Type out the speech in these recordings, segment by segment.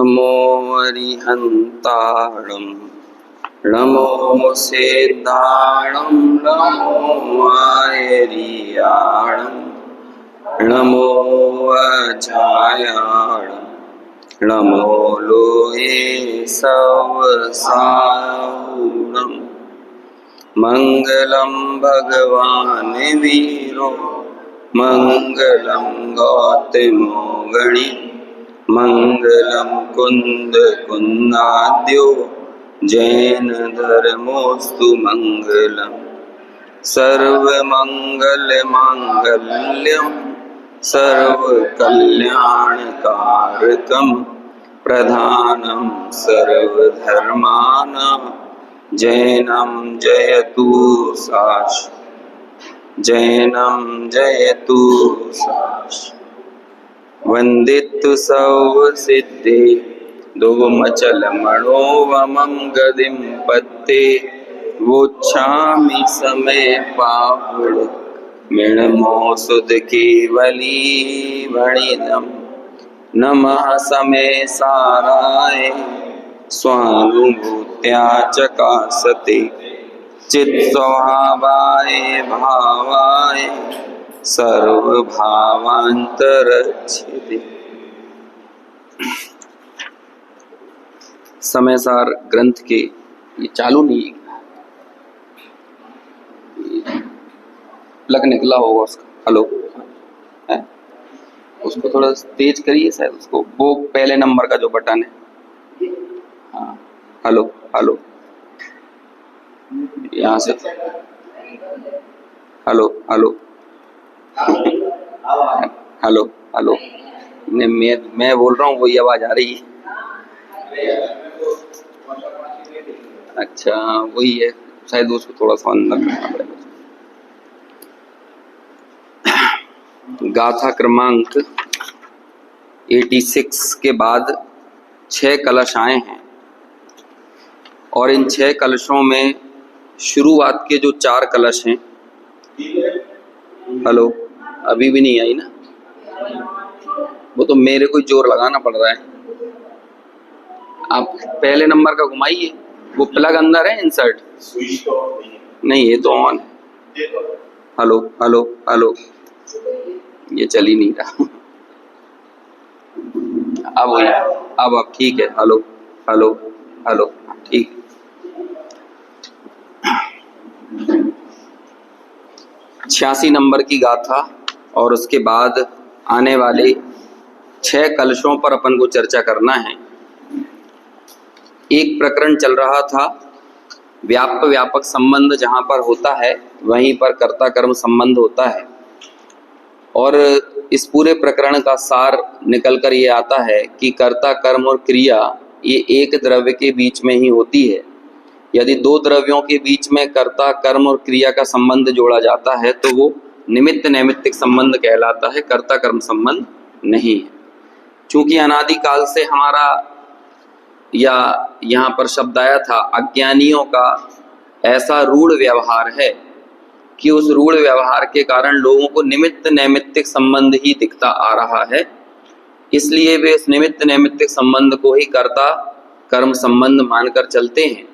नमो अरिहन्ताणं नमो सेद्धाणं नमो आयर्याणं नमो अजायाणं नमो लोहे सवसाहुणं मङ्गलं भगवान् वीरो मङ्गलं गौतमो गणी मङ्गलं कुन्दकुन्दाद्यो जैन धर्मोऽस्तु मङ्गलम् सर्वमङ्गलमाङ्गल्यं सर्वकल्याणकारकं प्रधानं सर्वधर्माणां जैनं जयतु जैनं जयतु वन्दितु सर्वसिद्धे दोमचलमणोवमं गदिं पत्ते वोच्छामि समय पाहुल मृणमोऽसुध केवली वणिदम् नमः समय साराय स्वानुभूत्या चकासते चित्स्वभावाय भावाय सर्वभावान्तरच्छिदे। समयसार ग्रंथ के ये चालू नहीं प्लग निकला होगा उसका। हेलो है? उसको थोड़ा तेज करिए, शायद उसको वो पहले नंबर का जो बटन है। हाँ हेलो हेलो यहाँ से हेलो हेलो हेलो हेलो मैं बोल रहा हूँ, वही आवाज आ रही है। अच्छा वही है, शायद उसको थोड़ा सा अंदर करना पड़ेगा। गाथा क्रमांक 86 के बाद 6 कलश आए हैं और इन 6 कलशों में शुरुआत के जो 4 कलश हैं। हेलो अभी भी नहीं आई ना? वो तो मेरे को जोर लगाना पड़ रहा है। आप पहले नंबर का घुमाइए, वो प्लग अंदर है, इंसर्ट नहीं, ये तो ऑन है। हेलो हेलो हेलो ये चल ही नहीं रहा। अब ठीक है। हेलो हेलो हेलो ठीक। 86 नंबर की गाथा और उसके बाद आने वाले 6 कलशों पर अपन को चर्चा करना है। एक प्रकरण चल रहा था, व्यापक संबंध जहां पर होता है वहीं पर कर्ता कर्म संबंध होता है, और इस पूरे प्रकरण का सार निकलकर ये आता है कि कर्ता कर्म और क्रिया ये एक द्रव्य के बीच में ही होती है। यदि 2 द्रव्यों के बीच में कर्ता कर्म और क्रिया का संबंध जोड़ा जाता है तो वो निमित्त नैमित्तिक संबंध कहलाता है, कर्ता कर्म संबंध नहीं है। चूंकि अनादिकाल से हमारा, या यहाँ पर शब्द आया था, अज्ञानियों का ऐसा रूढ़ व्यवहार है कि उस रूढ़ व्यवहार के कारण लोगों को निमित्त नैमित्तिक संबंध ही दिखता आ रहा है। इसलिए वे इस निमित्त नैमित्तिक संबंध को ही कर्ता कर्म संबंध मानकर चलते हैं,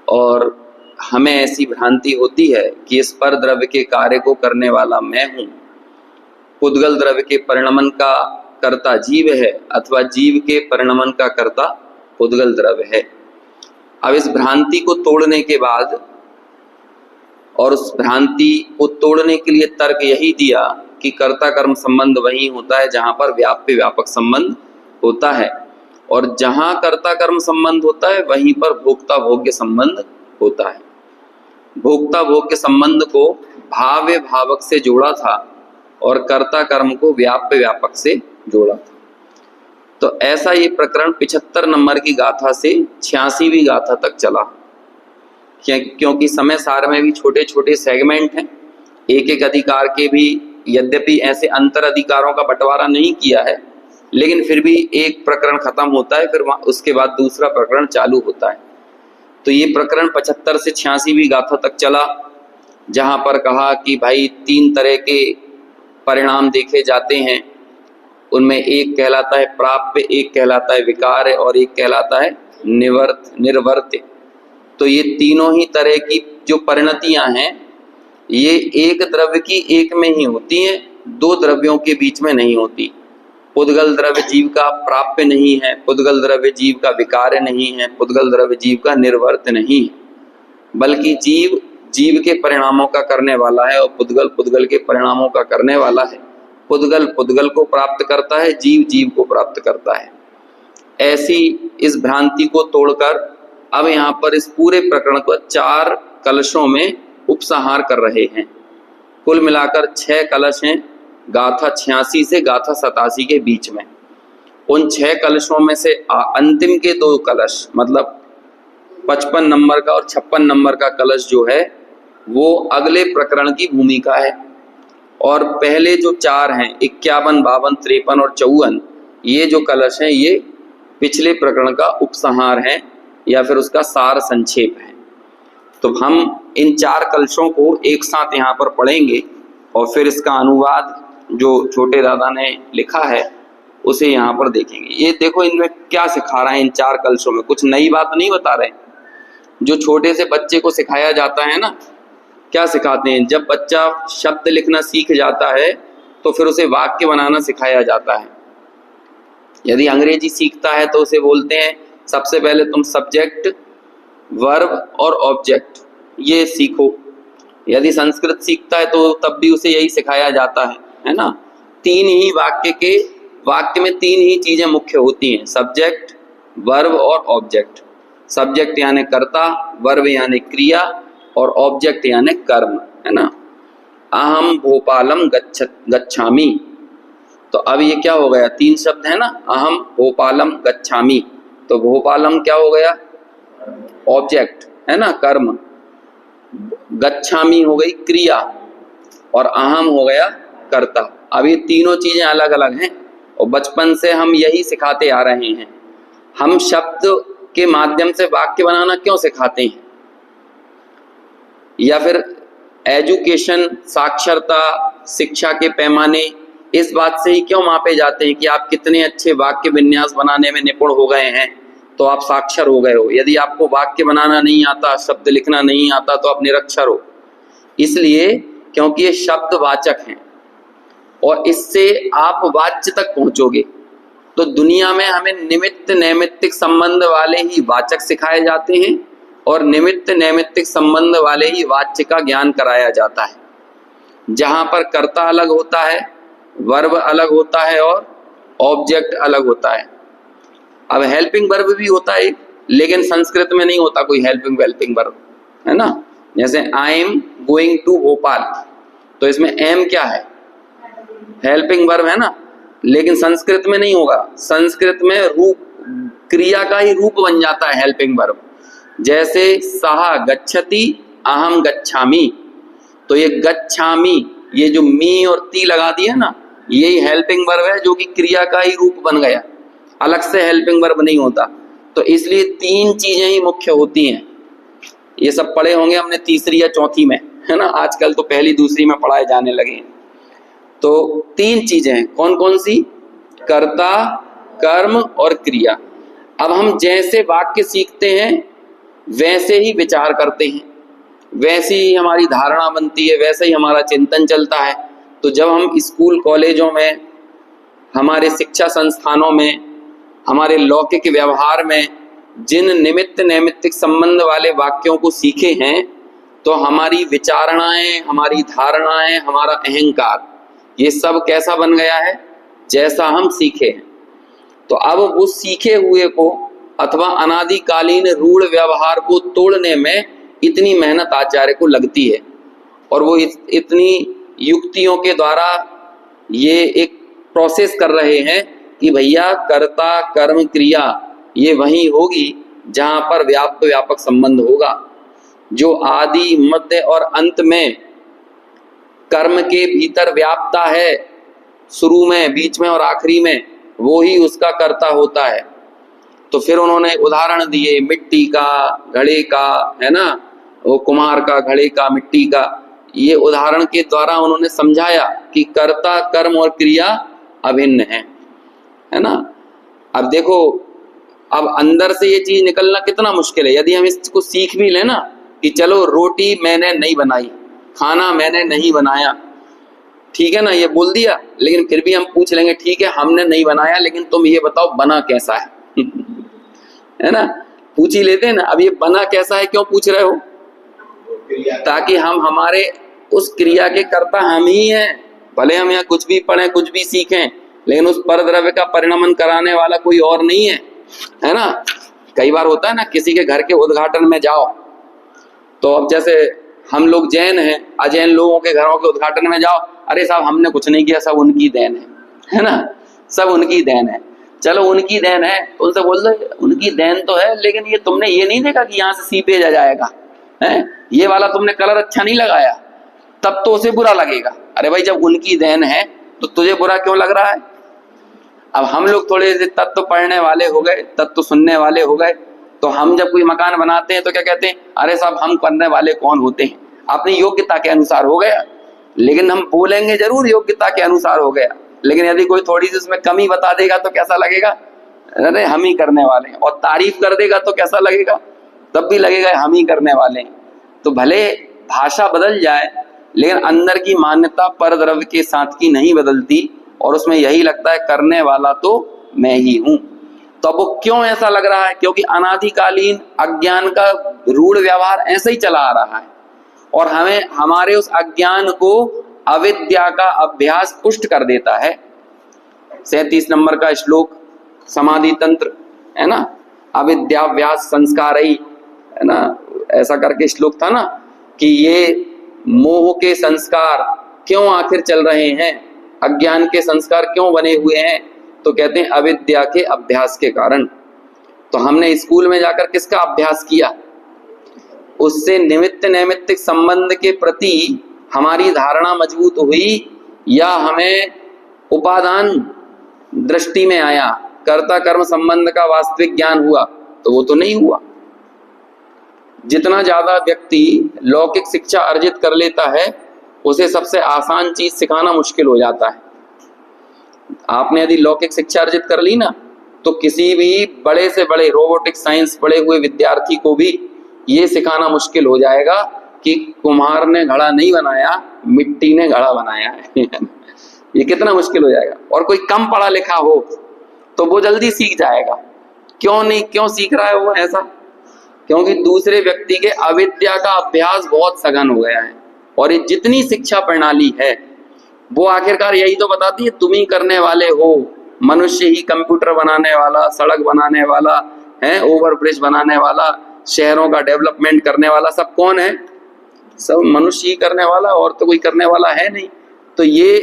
और हमें ऐसी भ्रांति होती है कि इस पर द्रव्य के कार्य को करने वाला मैं हूँ। पुद्गल द्रव्य के परिणमन का कर्ता जीव है अथवा जीव के परिणमन का कर्ता पुद्गल द्रव्य है। अब इस भ्रांति को तोड़ने के बाद, और उस भ्रांति को तोड़ने के लिए तर्क यही दिया कि कर्ता कर्म संबंध वही होता है जहां पर व्यापक संबंध होता है, और जहां कर्ता कर्म संबंध होता है वहीं पर भोक्ता भोग्य संबंध होता है। भोक्ता भोग्य संबंध को भाव्य भावक से जोड़ा था और कर्ता कर्म को व्यापक से जोड़ा था। तो ऐसा ये प्रकरण 75 नंबर की गाथा से 86वीं गाथा तक चला, क्योंकि समय सार में भी छोटे छोटे सेगमेंट हैं। एक अधिकार के भी यद्यपि ऐसे अंतर अधिकारों का बंटवारा नहीं किया है, लेकिन फिर भी एक प्रकरण खत्म होता है, फिर उसके बाद दूसरा प्रकरण चालू होता है। तो ये प्रकरण 75 से 86वीं गाथा तक चला, जहां पर कहा कि भाई 3 तरह के परिणाम देखे जाते हैं। उनमें एक कहलाता है प्राप्य, एक कहलाता है विकार्य और एक कहलाता है निर्वर्त्य। तो ये तीनों ही तरह की जो परिणतियां हैं ये एक द्रव्य की एक में ही होती हैं, दो द्रव्यों के बीच में नहीं होती। पुद्गल द्रव्य जीव का प्राप्य नहीं है, पुद्गल द्रव्य जीव का विकार्य नहीं है, पुद्गल द्रव्य जीव का निर्वर्त्य नहीं है, बल्कि जीव जीव के परिणामों का करने वाला है और पुद्गल पुद्गल के परिणामों का करने वाला है। पुद्गल पुद्गल को प्राप्त करता है, जीव जीव को प्राप्त करता है। ऐसी इस भ्रांति को तोड़कर अब यहाँ पर इस पूरे प्रकरण को 4 कलशों में उपसंहार कर रहे हैं। कुल मिलाकर 6 कलश हैं, गाथा 86 से गाथा 87 के बीच में। उन 6 कलशों में से अंतिम के 2 कलश, मतलब 55 नंबर का और 56 नंबर का कलश जो है वो अगले प्रकरण की भूमिका है, और पहले जो 4 हैं 51, 52, 53 और 54, ये जो कलश हैं ये पिछले प्रकरण का उपसंहार है या फिर उसका सार संक्षेप है। तो हम इन 4 कलशों को एक साथ यहाँ पर पढ़ेंगे और फिर इसका अनुवाद जो छोटे दादा ने लिखा है उसे यहाँ पर देखेंगे। ये देखो इनमें क्या सिखा रहा है, इन 4 कलशों में कुछ नई बात नहीं बता रहे। जो छोटे से बच्चे को सिखाया जाता है ना, क्या सिखाते हैं, जब बच्चा शब्द लिखना सीख जाता है तो फिर उसे वाक्य बनाना सिखाया जाता है। यदि अंग्रेजी सीखता है तो उसे बोलते हैं सबसे पहले तुम सब्जेक्ट, वर्ब और ऑब्जेक्ट ये सीखो। यदि संस्कृत सीखता है तो तब भी उसे यही सिखाया जाता है ना। 3 ही वाक्य में 3 ही चीजें मुख्य होती हैं, सब्जेक्ट, वर्ब और ऑब्जेक्ट। सब्जेक्ट यानी कर्ता, वर्ब यानी क्रिया और ऑब्जेक्ट यानी कर्म, है ना। अहम भोपालम गच्छामि, तो अब ये क्या हो गया, 3 शब्द है ना, अहम भोपालम गच्छामि, तो भोपालम क्या हो गया, ऑब्जेक्ट है ना, कर्म। गच्छामि हो गई क्रिया और अहम हो गया कर्ता। अब ये तीनों चीजें अलग अलग हैं और बचपन से हम यही सिखाते आ रहे हैं। हम शब्द के माध्यम से वाक्य बनाना क्यों सिखाते हैं, या फिर एजुकेशन, साक्षरता, शिक्षा के पैमाने इस बात से ही क्यों मापे जाते हैं कि आप कितने अच्छे वाक्य विन्यास बनाने में निपुण हो गए हैं तो आप साक्षर हो गए हो। यदि आपको वाक्य बनाना नहीं आता, शब्द लिखना नहीं आता तो आप निरक्षर हो। इसलिए क्योंकि ये शब्द वाचक हैं और इससे आप वाच्य तक पहुंचोगे। तो दुनिया में हमें निमित्त नैमित्तिक संबंध वाले ही वाचक सिखाए जाते हैं और निमित्त नैमित्तिक संबंध वाले ही वाच्य का ज्ञान कराया जाता है। जहां पर कर्ता अलग होता है, वर्ब अलग होता है और ऑब्जेक्ट अलग होता है। अब हेल्पिंग वर्ब भी होता है लेकिन संस्कृत में नहीं होता कोई हेल्पिंग वर्ब, है ना। जैसे I am going to Bhopal, तो इसमें एम क्या है, हेल्पिंग वर्ब है ना, लेकिन संस्कृत में नहीं होगा। संस्कृत में रूप, क्रिया का ही रूप बन जाता है हेल्पिंग वर्ब। जैसे सहा गच्छति अहम गच्छामि, तो ये गच्छामि, ये जो मी और ती लगा दिया ना, यही हेल्पिंग वर्ब है जो कि क्रिया का ही रूप बन गया, अलग से हेल्पिंग वर्ब नहीं होता। तो इसलिए 3 चीजें ही मुख्य होती हैं। ये सब पढ़े होंगे हमने 3री या 4थी में, है ना। आजकल तो 1ली 2री में पढ़ाए जाने लगे हैं। तो 3 चीजें हैं, कौन कौन सी, कर्ता, कर्म और क्रिया। अब हम जैसे वाक्य सीखते हैं वैसे ही विचार करते हैं, वैसी ही हमारी धारणा बनती है, वैसे ही हमारा चिंतन चलता है। तो जब हम स्कूल कॉलेजों में, हमारे शिक्षा संस्थानों में, हमारे लौकिक व्यवहार में जिन निमित्त नैमित्तिक संबंध वाले वाक्यों को सीखे हैं, तो हमारी विचारणाएं, हमारी धारणाएं, हमारा अहंकार, ये सब कैसा बन गया है, जैसा हम सीखे हैं। तो अब वो सीखे हुए को अथवा अनादिकालीन रूढ़ व्यवहार को तोड़ने में इतनी मेहनत आचार्य को लगती है और वो इतनी युक्तियों के द्वारा ये एक प्रोसेस कर रहे हैं कि भैया कर्ता कर्म क्रिया ये वहीं होगी जहां पर व्याप्त व्यापक संबंध होगा। जो आदि मध्य और अंत में कर्म के भीतर व्याप्ता है, शुरू में, बीच में और आखिरी में, वो ही उसका कर्ता होता है। तो फिर उन्होंने उदाहरण दिए मिट्टी का, घड़े का, है ना, वो कुम्हार का, घड़े का, मिट्टी का। ये उदाहरण के द्वारा उन्होंने समझाया कि कर्ता कर्म और क्रिया अभिन्न है। है ना। अब देखो, अब अंदर से ये चीज निकलना कितना मुश्किल है। यदि हम इसको सीख भी लें ना कि चलो रोटी मैंने नहीं बनाई, खाना मैंने नहीं बनाया, ठीक है ना, ये बोल दिया, लेकिन फिर भी हम पूछ लेंगे ठीक है हमने नहीं बनाया, लेकिन तुम ये बताओ बना कैसा है है ना, पूछ ही लेते हैं ना। अब ये बना कैसा है क्यों पूछ रहे हो? ताकि हम हमारे उस क्रिया के कर्ता हम ही हैं। भले हम यहाँ कुछ भी पढ़ें कुछ भी सीखें, लेकिन उस परद्रव्य का परिणमन कराने वाला कोई और नहीं है ना। कई बार होता है ना, किसी के घर के उद्घाटन में जाओ, तो अब जैसे हम लोग जैन हैं, अजैन लोगों के घरों के उद्घाटन में जाओ, अरे साहब हमने कुछ नहीं किया, सब उनकी देन है ना, सब उनकी देन है। चलो उनकी देन है तो उनसे बोल दो उनकी देन तो है, लेकिन ये तुमने ये नहीं देखा कि यहाँ से सीपेज आ जाएगा, है ये वाला तुमने कलर अच्छा नहीं लगाया, तब तो उसे बुरा लगेगा। अरे भाई जब उनकी देन है तो तुझे बुरा क्यों लग रहा है? अब हम लोग थोड़े से तत्व पढ़ने वाले हो गए, तत्व सुनने वाले हो गए, तो हम जब कोई मकान बनाते हैं तो क्या कहते हैं, अरे साहब हम करने वाले कौन होते हैं, अपनी योग्यता के अनुसार हो गया। लेकिन हम बोलेंगे जरूर योग्यता के अनुसार हो गया, लेकिन यदि कोई थोड़ी सी उसमें कमी बता देगा तो कैसा लगेगा, अरे हम ही करने वाले हैं। और तारीफ कर देगा तो कैसा लगेगा, तब भी लगेगा हम ही करने वाले हैं। तो भले भाषा बदल जाए, लेकिन अंदर की मान्यता परद्रव्य के साथ की नहीं बदलती, और उसमें यही लगता है करने वाला तो मैं ही हूं। तो अब वो क्यों ऐसा लग रहा है? क्योंकि अनादिकालीन अज्ञान का रूढ़ व्यवहार ऐसे ही चला आ रहा है, और हमें हमारे उस अज्ञान को अविद्या का अभ्यास पुष्ट कर देता है। 37 नंबर का श्लोक समाधि तंत्र है ना, अविद्याभ्यास संस्कारई, है ना, ऐसा करके श्लोक था ना, कि ये मोह के संस्कार क्यों आखिर चल रहे हैं, अज्ञान के संस्कार क्यों बने हुए हैं, तो कहते हैं अविद्या के अभ्यास के कारण। तो हमने स्कूल में जाकर किसका अभ्यास किया? उससे निमित्त नैमित्तिक संबंध के प्रति हमारी धारणा मजबूत हुई, या हमें उपादान दृष्टि में आया, कर्ता कर्म संबंध का वास्तविक ज्ञान हुआ? तो वो तो नहीं हुआ। जितना ज्यादा व्यक्ति लौकिक शिक्षा अर्जित कर लेता है, उसे सबसे आसान चीज सिखाना मुश्किल हो जाता है। आपने यदि लौकिक शिक्षा अर्जित कर ली ना, तो किसी भी बड़े से बड़े रोबोटिक साइंस पढ़े हुए विद्यार्थी को भी ये सिखाना मुश्किल हो जाएगा कि कुम्हार ने घड़ा नहीं बनाया, मिट्टी ने घड़ा बनाया है ये कितना मुश्किल हो जाएगा। और कोई कम पढ़ा लिखा हो तो वो जल्दी सीख जाएगा। क्यों नहीं, क्यों सीख रहा है वो ऐसा? क्योंकि दूसरे व्यक्ति के अविद्या का अभ्यास बहुत सघन हो गया है। और ये जितनी शिक्षा प्रणाली है वो आखिरकार यही तो बताती है, तुम ही करने वाले हो। मनुष्य ही कंप्यूटर बनाने वाला, सड़क बनाने वाला है, ओवर ब्रिज बनाने वाला, शहरों का डेवलपमेंट करने वाला, सब कौन है? सब मनुष्य ही करने वाला, और तो कोई करने वाला है नहीं। तो ये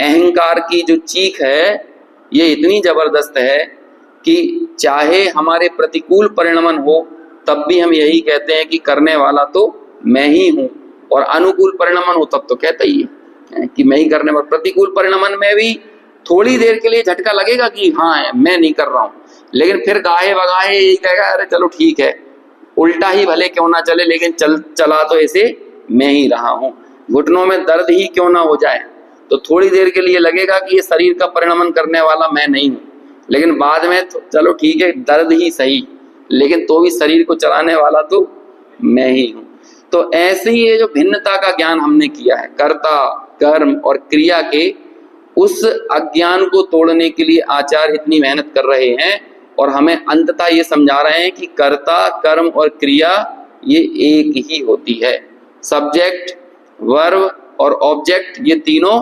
अहंकार की जो चीख है ये इतनी जबरदस्त है कि चाहे हमारे प्रतिकूल परिणमन हो तब भी हम यही कहते हैं कि करने वाला तो मैं ही हूं, और अनुकूल परिणमन हो तब तो कहते ही है कि मैं ही करने वाला। प्रतिकूल परिणमन में भी थोड़ी देर के लिए झटका लगेगा कि हाँ मैं नहीं कर रहा हूं, लेकिन फिर गाहे बगाहे यही कहेगा अरे चलो ठीक है, उल्टा ही भले क्यों ना चले, लेकिन चला तो ऐसे मैं ही रहा हूं। घुटनों में दर्द ही क्यों ना हो जाए, तो थोड़ी देर के लिए लगेगा कि ये शरीर का परिणमन करने वाला मैं नहीं हूं, लेकिन बाद में तो चलो ठीक है दर्द ही सही, लेकिन तो भी शरीर को चलाने वाला तो मैं ही हूं। तो ऐसे ही ये जो भिन्नता का ज्ञान हमने किया है, कर्ता कर्म और क्रिया के, उस अज्ञान को तोड़ने के लिए आचार्य इतनी मेहनत कर रहे हैं, और हमें अंततः ये समझा रहे हैं कि कर्ता कर्म और क्रिया ये एक ही होती है। सब्जेक्ट, वर्ब और ऑब्जेक्ट ये तीनों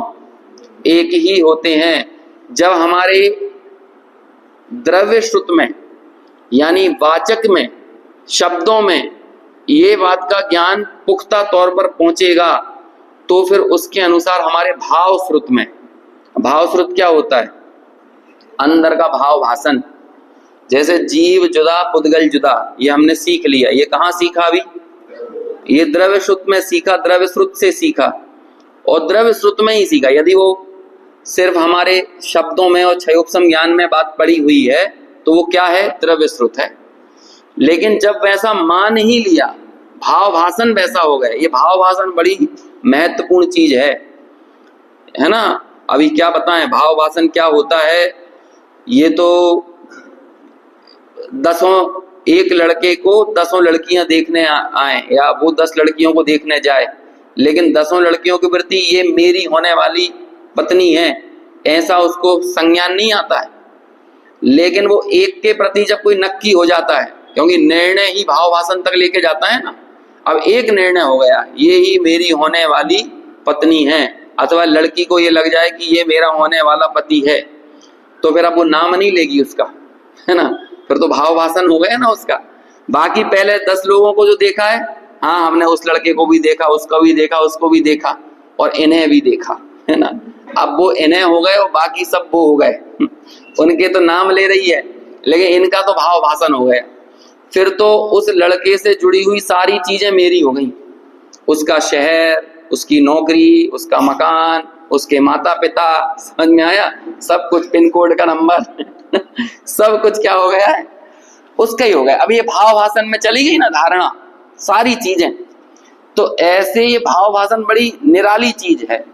एक ही होते हैं। जब हमारे द्रव्य श्रुत में यानी वाचक में, शब्दों में ये बात का ज्ञान पुख्ता तौर पर पहुंचेगा, तो फिर उसके अनुसार हमारे भाव श्रुत में, भाव श्रुत क्या होता है? अंदर का भाव भाषण। जैसे जीव जुदा पुद्गल जुदा, ये हमने सीख लिया। ये कहाँ सीखा? अभी ये द्रव्य श्रुत में सीखा, द्रव्य श्रुत से सीखा, और द्रव्य श्रुत में ही सीखा। यदि वो सिर्फ हमारे शब्दों में और क्षयोपसम ज्ञान में बात पड़ी हुई है तो वो क्या है? द्रव्य श्रुत है। लेकिन जब वैसा मान ही लिया, भाव भाषण वैसा हो गया। ये भाव भाषण बड़ी महत्वपूर्ण चीज है ना। अभी क्या बताएं भाव भाषण क्या होता है? ये तो एक लड़के को 10 लड़कियां देखने आए या वो 10 लड़कियों को देखने जाए, लेकिन 10 लड़कियों के प्रति ये मेरी होने वाली पत्नी है ऐसा उसको संज्ञान नहीं आता है। लेकिन वो एक के प्रति जब कोई नक्की हो जाता है, क्योंकि निर्णय ही भाव भाषण तक लेके जाता है ना, अब एक निर्णय हो गया ये ही मेरी होने वाली पत्नी है, अथवा लड़की को ये लग जाए कि ये मेरा होने वाला पति है, तो फिर अब वो नाम नहीं लेगी उसका, है ना, फिर तो भाव भाषण हो गया ना उसका। बाकी पहले 10 लोगों को जो देखा है, हाँ हमने उस लड़के को भी देखा, उसको भी देखा, उसको भी देखा और इन्हें भी देखा, है ना, अब वो इन्हें हो गए और बाकी सब वो हो गए उनके तो नाम ले रही है लेकिन इनका तो भाव भाषण हो गया। फिर तो उस लड़के से जुड़ी हुई सारी चीजें मेरी हो गई, उसका शहर, उसकी नौकरी, उसका मकान, उसके माता पिता, समझ में आया, सब कुछ, पिन कोड का नंबर सब कुछ क्या हो गया है, उसका ही हो गया। अब ये भाव भाषण में चली गई ना धारणा, सारी चीजें। तो ऐसे ये भाव भाषण बड़ी निराली चीज है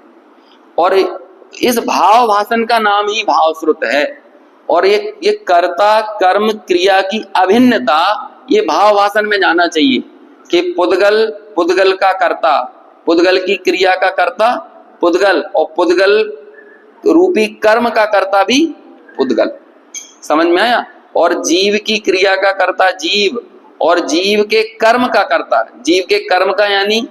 और इस भाव भाषण का नाम ही भाव श्रुत है। और ये कर्ता कर्म क्रिया की अभिन्नता ये भाव भाषण में जाना चाहिए कि पुद्गल, पुद्गल का कर्ता, पुद्गल की क्रिया का कर्ता पुद्गल, और पुद्गल रूपी कर्म का कर्ता भी पुद्गल, समझ में आया। और जीव की क्रिया का कर्ता जीव, और जीव के कर्म का कर्ता, जीव के कर्म का यानी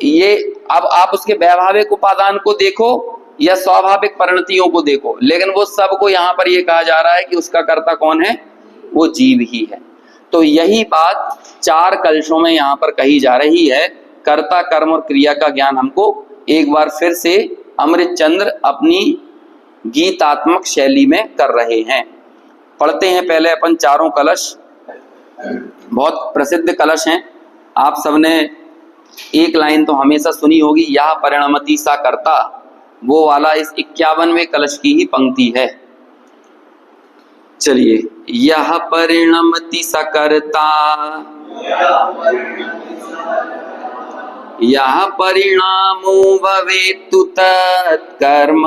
ये, अब आप उसके वैभाविक उपादान को देखो या स्वाभाविक परिणतियों को देखो, लेकिन वो सबको यहाँ पर ये कहा जा रहा है कि उसका कर्ता कौन है, वो जीव ही है। तो यही बात 4 कलशों में यहाँ पर कही जा रही है। कर्ता कर्म और क्रिया का ज्ञान हमको एक बार फिर से अमृत चंद्र अपनी गीतात्मक शैली में कर रहे हैं। पढ़ते हैं पहले अपन चारों कलश, बहुत प्रसिद्ध कलश हैं, आप सबने एक लाइन तो हमेशा सुनी होगी, यह परिणमति सा कर्ता, वो वाला इस 51वें कलश की ही पंक्ति है। चलिए, यह परिणमति सा कर्ता, यह परिणामो भवेतु तत्कर्म,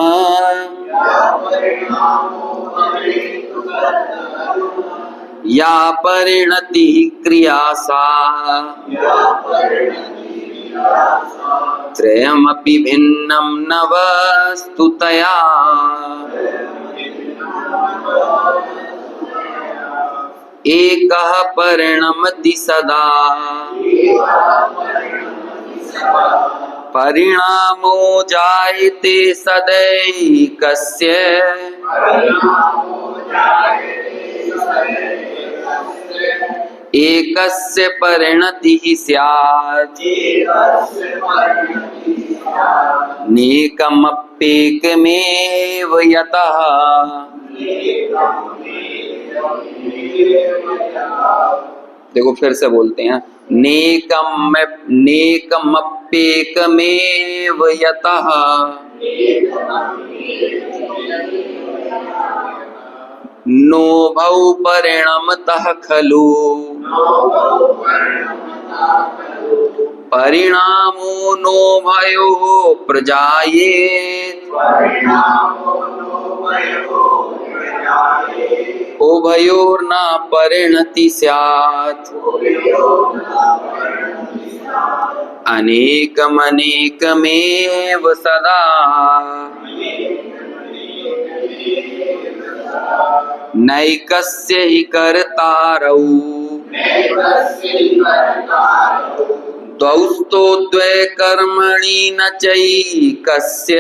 या परिणति क्रिया सा, त्रयमपि भिन्नं न वस्तुतया, एकः परिणमति सदा, परिणामो जायते सदैकस्य, एकस्य परिणतिः स्यात्, नेकमप्येकमेव यतः, देखो फिर से बोलते हैं, नेकमप्येकमेव यतः, नोभौ परिणमतः खलु, परिणामो नोभयोः प्रजायेत्, उभयोर्न परिणति स्यात्, अनेकमनेकमेव सदा, नैकस्य हि कर्तारौ, द्वौस्तो द्वे कर्मणि न चैकस्य,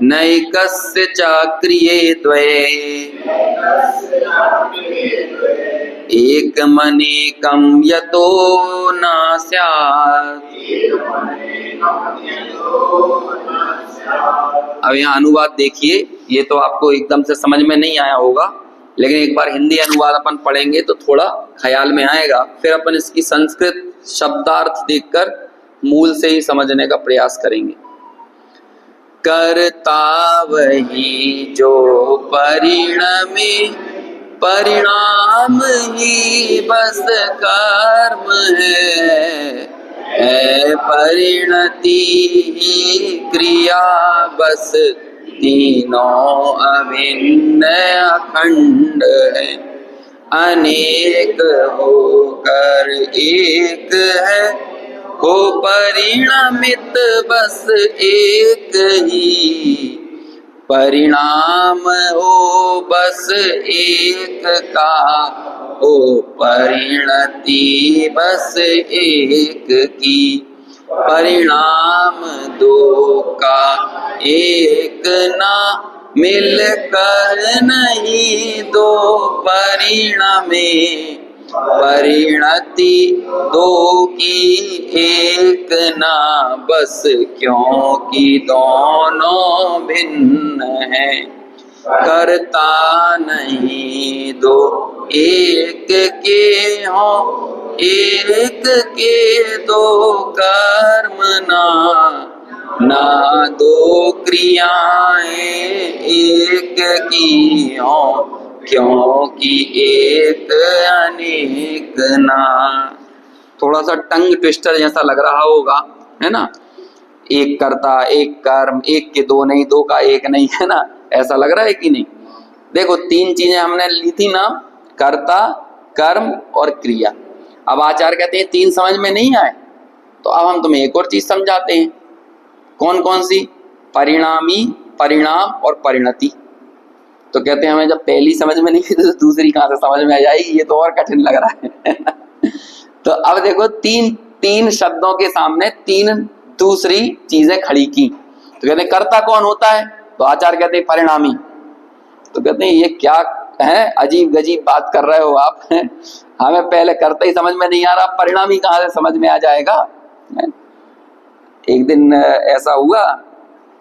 नैकस्य च क्रिये द्वे, एकमनेकं यतो न स्यात्। अब यहाँ अनुवाद देखिए, ये तो आपको एकदम से समझ में नहीं आया होगा, लेकिन एक बार हिंदी अनुवाद अपन पढ़ेंगे तो थोड़ा ख्याल में आएगा, फिर अपन इसकी संस्कृत शब्दार्थ देखकर मूल से ही समझने का प्रयास करेंगे। कर्ता वही जो परिणमे, परिणाम ही बस कर्म है, है परिणति ही क्रिया बस तीनों अभिन्न अखंड है। अनेक होकर एक है, हो परिणमित बस एक ही। परिणाम हो बस एक का, हो परिणति बस एक की। परिणाम दो का एक ना, मिलकर नहीं दो परिणमे। परिणति दो की एक ना, बस क्योंकि दोनों भिन्न हैं। करता नहीं दो एक के हों, एक के दो कर्म ना। ना दो क्रियाएं एक की हों, क्योंकि एक अनेक ना। थोड़ा सा टंग ट्विस्टर जैसा लग रहा होगा, है ना। एक कर्ता, एक कर्म, एक के दो नहीं, दो का एक नहीं, है ना। ऐसा लग रहा है कि नहीं। देखो तीन चीजें हमने ली थी ना, कर्ता, कर्म और क्रिया। अब आचार्य कहते हैं तीन समझ में नहीं आए, तो अब हम तुम्हें एक और चीज समझाते हैं। कौन कौन सी? परिणामी, परिणाम और परिणति। तो कहते हैं हमें जब पहली समझ में नहीं थी तो दूसरी कहां से समझ में आ जाएगी, ये तो और कठिन लग रहा है। तो अब देखो तीन तीन शब्दों के सामने तीन दूसरी चीजें खड़ी की। तो कहते हैं कर्ता कौन होता है? तो आचार्य कहते हैं परिणामी। तो कहते हैं ये क्या है, अजीब गजीब बात कर रहे हो आप। हमें पहले कर्ता ही समझ में नहीं आ रहा, परिणामी कहां से समझ में आ जाएगा। एक दिन ऐसा हुआ,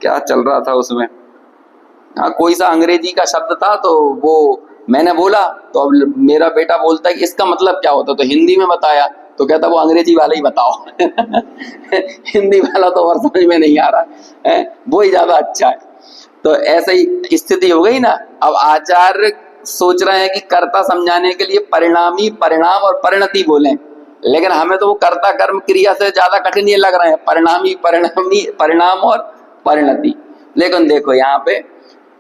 क्या चल रहा था उसमें, हाँ कोई सा अंग्रेजी का शब्द था, तो वो मैंने बोला, तो अब मेरा बेटा बोलता है कि इसका मतलब क्या होता, तो हिंदी में बताया, तो कहता वो अंग्रेजी वाला ही बताओ। हिंदी वाला तो और समझ में नहीं आ रहा है, वो ही ज्यादा अच्छा है। तो ऐसे ही स्थिति हो गई ना। अब आचार्य सोच रहे हैं कि कर्ता समझाने के लिए परिणामी, परिणाम और परिणति बोलें, लेकिन हमें तो वो कर्ता कर्म क्रिया से ज्यादा कठिन ये लग रहे हैं, परिणामी, परिणामी, परिणाम और परिणति। लेकिन देखो यहाँ पे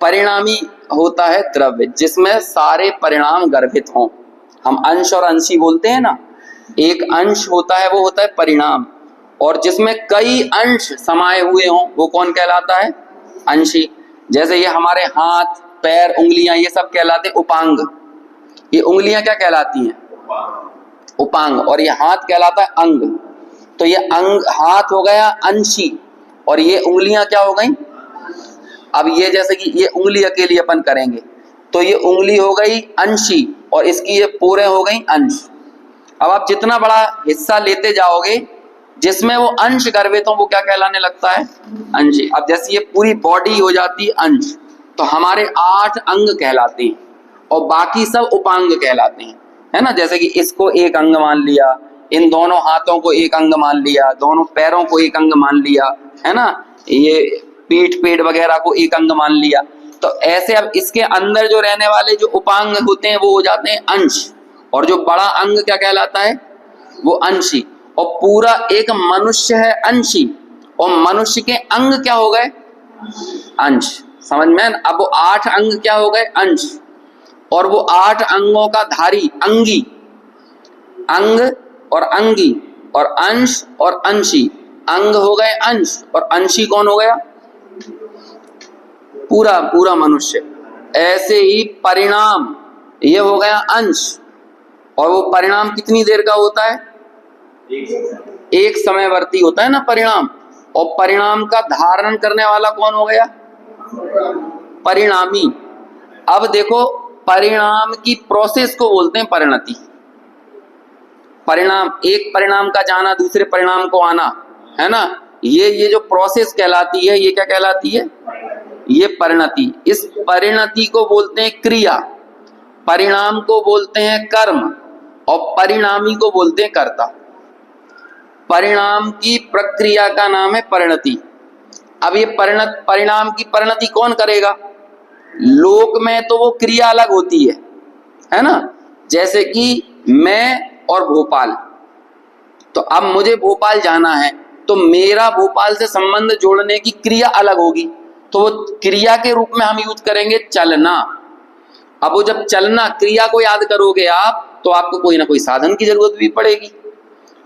परिणामी होता है द्रव्य जिसमें सारे परिणाम गर्भित हों। हम अंश और अंशी बोलते हैं ना, एक अंश होता है वो होता है परिणाम, और जिसमें कई अंश समाये हुए हों वो कौन कहलाता है? अंशी। जैसे ये हमारे हाथ, पैर, उंगलियां, ये सब कहलाते हैं उपांग। ये उंगलियां क्या कहलाती हैं? उपांग। और ये हाथ कहलाता है अंग। तो ये अंग, हाथ हो गया अंशी, और ये उंगलियां क्या हो गई? अब ये जैसे कि ये उंगली अकेली अपन करेंगे, तो ये उंगली हो गई अंशी, और इसकी ये पूरे हो गई अंश। अब आप जितना बड़ा हिस्सा लेते जाओगे जिसमें वो अंश गर्भित हो, वो क्या कहलाने लगता है? अंशी। अब जैसे ये पूरी बॉडी हो जाती है अंश, तो हमारे 8 अंग कहलाते हैं, और बाकी सब उपांग कहलाते हैं, है ना। जैसे कि इसको एक अंग मान लिया, इन दोनों हाथों को एक अंग मान लिया, दोनों पैरों को एक अंग मान लिया, है ना, ये पीठ, पेट वगैरह को एक अंग मान लिया। तो ऐसे अब इसके अंदर जो रहने वाले जो उपांग होते हैं वो हो जाते हैं अंश, और जो बड़ा अंग क्या कहलाता है? वो अंशी। और पूरा एक मनुष्य है अंशी, और मनुष्य के अंग क्या हो गए? अंश। समझ में? अब वो 8 अंग क्या हो गए? अंश। और वो 8 अंगों का धारी अंगी, अंग और अंगी, और अंश और अंशी। अंग हो गए अंश, और अंशी कौन हो गया? पूरा पूरा मनुष्य। ऐसे ही परिणाम, ये हो गया अंश, और वो परिणाम कितनी देर का होता है? एक समयवर्ती होता है ना परिणाम। और परिणाम का धारण करने वाला कौन हो गया? परिणामी। अब देखो परिणाम की प्रोसेस को बोलते हैं परिणति। परिणाम, एक परिणाम का जाना दूसरे परिणाम को आना, है ना, ये जो प्रोसेस कहलाती है, ये क्या कहलाती है? ये परिणति। इस परिणति को बोलते हैं क्रिया, परिणाम को बोलते हैं कर्म, और परिणामी को बोलते हैं कर्ता। परिणाम की प्रक्रिया का नाम है परिणति। अब ये परिणाम की परिणति कौन करेगा? लोक में तो वो क्रिया अलग होती है ना। जैसे कि मैं और भोपाल, तो अब मुझे भोपाल जाना है, तो मेरा भोपाल से संबंध जोड़ने की क्रिया अलग होगी, तो वो क्रिया के रूप में हम यूज करेंगे चलना। अब वो जब चलना क्रिया को याद करोगे आप, तो आपको कोई ना कोई साधन की जरूरत भी पड़ेगी,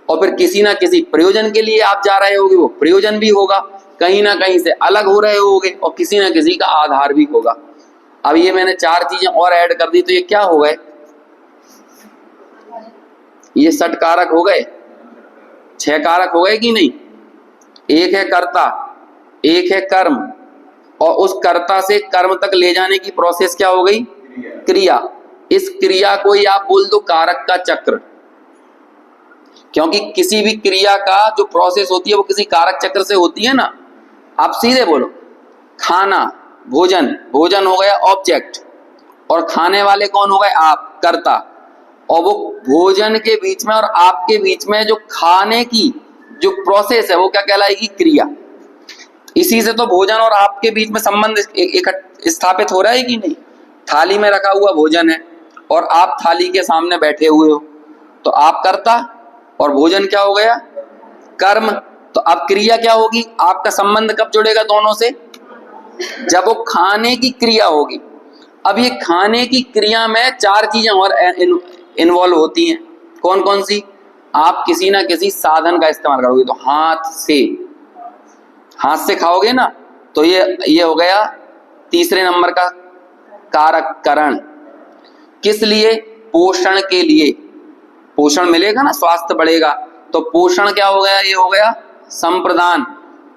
और फिर किसी ना किसी प्रयोजन के लिए आप जा रहे होगे, वो प्रयोजन भी होगा, कहीं ना कहीं से अलग हो रहे होगे, और किसी ना किसी का आधार भी होगा। अब ये मैंने 4 चीजें और ऐड कर दी, तो ये क्या हो गए? ये 6 कारक हो गए, 6 कारक हो गए कि नहीं? एक है कर्ता, एक है कर्म, और उस कर्ता से कर्म तक ले जाने की प्रोसेस क्या हो गई? क्रिया। इस क्रिया को ही आप बोल दो कारक का चक्र, क्योंकि किसी भी क्रिया का जो प्रोसेस होती है वो किसी कारक चक्र से होती है ना। आप सीधे बोलो, खाना, भोजन, भोजन हो गया ऑब्जेक्ट, और खाने वाले कौन हो गए? आप, कर्ता। और वो भोजन के बीच में और आपके बीच में जो खाने की जो प्रोसेस है वो क्या कहलाएगी? क्रिया। इसी से तो भोजन और आपके बीच में संबंध स्थापित हो रहा है कि नहीं? थाली में रखा हुआ भोजन है और आप थाली के सामने बैठे हुए हो, तो आप कर्ता और भोजन क्या हो गया? कर्म। तो अब क्रिया क्या होगी? आपका संबंध कब जुड़ेगा दोनों से? जब वो खाने की क्रिया होगी। अब ये खाने की क्रिया में 4 चीजें और इन्वॉल्व होती हैं। कौन कौन सी? आप किसी ना किसी साधन का इस्तेमाल करोगे, तो हाथ से खाओगे ना, तो ये हो गया तीसरे नंबर का कारक करण। किस लिए? पोषण के लिए। पोषण मिलेगा ना, स्वास्थ्य बढ़ेगा, तो पोषण क्या हो गया? ये हो गया संप्रदान।